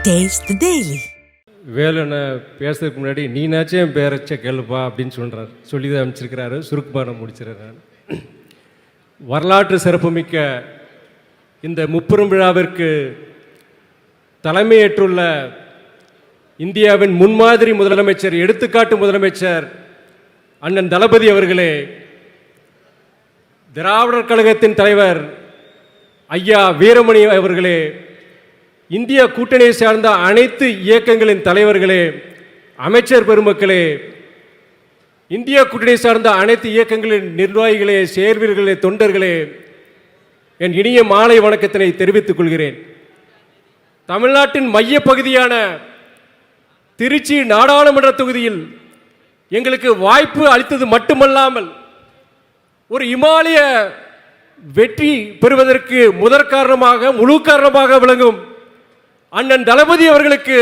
Taste the Daily. வேலுனை பேசுறதுக்கு முன்னாடி நீனாச்சும் என் பேரச்ச கேளுப்பா அப்படின்னு சொல்கிறார். சொல்லி தான் அமைச்சிருக்கிறாரு. சுருக்கமாக நான் முடிச்சிடுறேன். வரலாற்று சிறப்புமிக்க இந்த முப்பெரும் விழாவிற்கு தலைமையேற்றுள்ள இந்தியாவின் முன்மாதிரி முதலமைச்சர், எடுத்துக்காட்டு முதலமைச்சர் அண்ணன் தளபதி அவர்களே, திராவிடர் கழகத்தின் தலைவர் ஐயா வீரமணி அவர்களே, இந்திய கூட்டணியை சார்ந்த அனைத்து இயக்கங்களின் தலைவர்களே, அமைச்சர் பெருமக்களே, இந்திய கூட்டணியை சார்ந்த அனைத்து இயக்கங்களின் நிர்வாகிகளே, சேர்வீர்களே, தொண்டர்களே, என் இனிய மாலை வணக்கத்தினை தெரிவித்துக் கொள்கிறேன். தமிழ்நாட்டின் மையப்பகுதியான திருச்சி நாடாளுமன்ற தொகுதியில் எங்களுக்கு வாய்ப்பு அளித்தது மட்டுமல்லாமல் ஒரு இமாலய வெற்றி பெறுவதற்கு முதற் காரணமாக, முழு காரணமாக விளங்கும் அண்ணன் தளபதி அவர்களுக்கு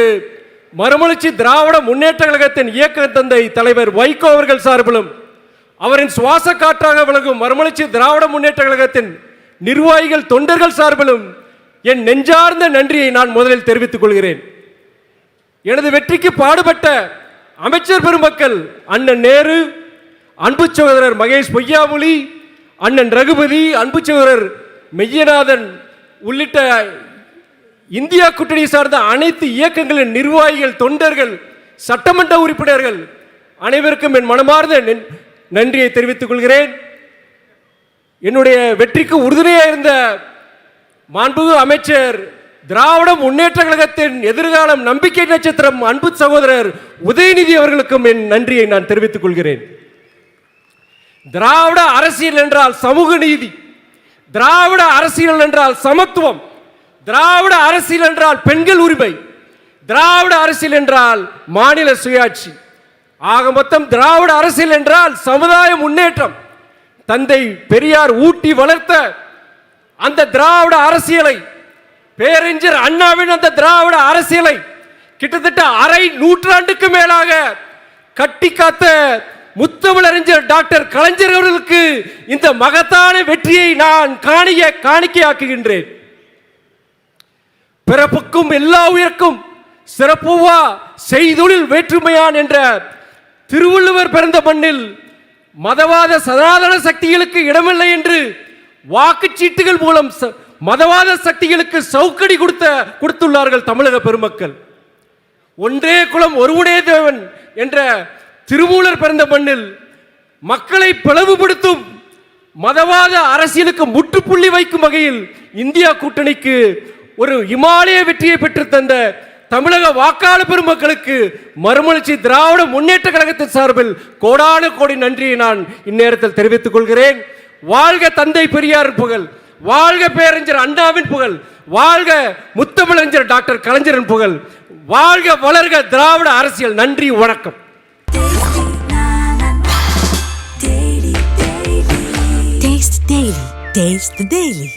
மறுமலர்ச்சி திராவிட முன்னேற்ற கழகத்தின் இயக்க தந்தை தலைவர் வைகோ அவர்கள் சார்பிலும், அவரின் சுவாச காற்றாக விளங்கும் மறுமலர்ச்சி திராவிட முன்னேற்ற கழகத்தின் நிர்வாகிகள், தொண்டர்கள் சார்பிலும் என் நெஞ்சார்ந்த நன்றியை நான் முதலில் தெரிவித்துக் கொள்கிறேன். எனது வெற்றிக்கு பாடுபட்ட அமைச்சர் பெருமக்கள் அண்ணன் நேரு, அன்பு சகோதரர் மகேஷ் பொய்யாமொழி, அண்ணன் ரகுபதி, அன்பு சகோதரர் மெய்யநாதன் உள்ளிட்ட இந்தியா கூட்டணி சார்ந்த அனைத்து இயக்கங்களின் நிர்வாகிகள், தொண்டர்கள், சட்டமன்ற உறுப்பினர்கள் அனைவருக்கும் என் மனமார்ந்த நன்றியை தெரிவித்துக் கொள்கிறேன். என்னுடைய வெற்றிக்கு உறுதுணையாக இருந்த மாண்புமிகு அமைச்சர், திராவிட முன்னேற்ற கழகத்தின் எதிர்காலம் நம்பிக்கை நட்சத்திரம் அன்பு சகோதரர் உதயநிதி அவர்களுக்கும் என் நன்றியை நான் தெரிவித்துக் கொள்கிறேன். திராவிட அரசியல் என்றால் சமூக நீதி, திராவிட அரசியல் என்றால் சமத்துவம், திராவிட அரசியல் என்றால் பெண்கள் உரிமை, திராவிட அரசியல் என்றால் மாநில சுயாட்சி. ஆக மொத்தம் திராவிட அரசியல் என்றால் சமுதாய முன்னேற்றம். தந்தை பெரியார் ஊட்டி வளர்த்த அந்த திராவிட அரசியலை, பேரறிஞர் அண்ணாவின் அந்த திராவிட அரசியலை கிட்டத்தட்ட அரை நூற்றாண்டுக்கு மேலாக கட்டி காத்த முத்தமிழறிஞர் டாக்டர் கலைஞர் அவர்களுக்கு இந்த மகத்தான வெற்றியை நான் காணிக்கையாக்குகின்றேன். பிறப்புக்கும் எல்லா உயிர்க்கும் சிறப்புவா செய்தொழில் வேற்றுமையான் என்ற திருவள்ளுவர் பிறந்த மண்ணில் மதவாத சனாதன சக்திகளுக்கு இடமில்லை என்று வாக்குச்சீட்டுகள் மூலம் மதவாத சக்திகளுக்கு சவுக்கடி கொடுத்துள்ளார்கள் தமிழக பெருமக்கள். ஒன்றே குலம் ஒருவனே தேவன் என்ற திருமூலர் பிறந்த மண்ணில் மக்களை பிளவுபடுத்தும் மதவாத அரசியலுக்கு முற்றுப்புள்ளி வைக்கும் வகையில் இந்தியா கூட்டணிக்கு ஒரு இமாலய வெற்றியை பெற்று தந்த தமிழக வாக்காளர் பெருமக்களுக்கு மறுமலர்ச்சி திராவிட முன்னேற்ற கழகத்தின் சார்பில் கோடான கோடி நன்றியை நான் இந்நேரத்தில் தெரிவித்துக் கொள்கிறேன். வாழ்க தந்தை பெரியார் புகழ், வாழ்க பேரறிஞர் அண்ணாவின் புகழ், வாழ்க முத்தமிழறிஞர் டாக்டர் கலைஞரின் புகழ், வாழ்க வளர்க திராவிட அரசியல். நன்றி, வணக்கம். Taste the Daily.